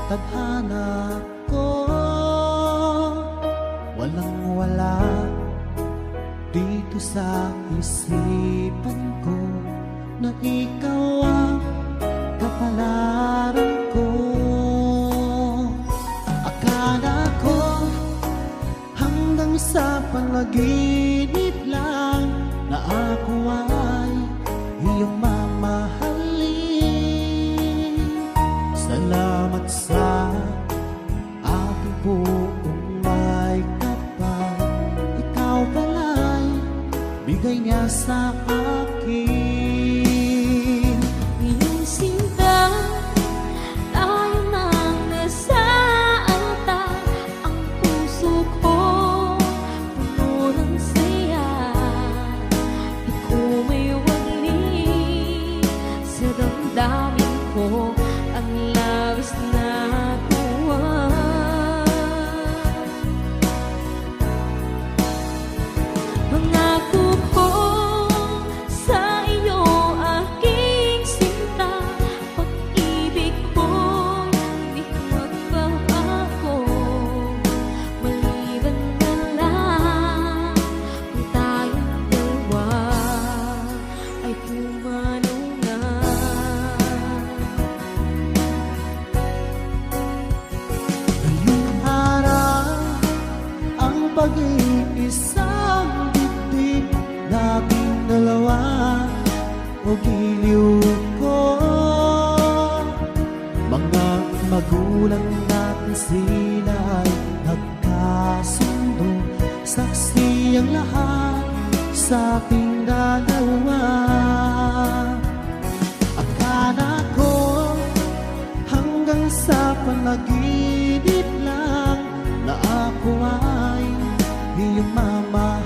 tadhana ko, walang wala dito sa isipan ko, na ikaw ang kapalaran ko. Akala ko hanggang sa panaginip lang na ako ay iyong mamahalin. Salamat sa aking buong may kapal, ikaw pala'y bigay niya sa akin. Iyong sinta, tayo nang nasaantan. Ang puso ko puno ng saya. Di ko may wali sa damdamin ko ang labis na tuwa. Pangako ko sa iyo, aking sinta, pag-ibig ko'y di magbabago. Maliban na lang kung tayong dalawa ay pumanaw na. Ngayong araw ang pag-iisang dibdib, labing dalawa o giliw ko. Mga magulang natin sila ay nagkasundo, saksi ang lahat sa ating dalawa. Akala ko hanggang sa panaginip lang na ako ay iyong mama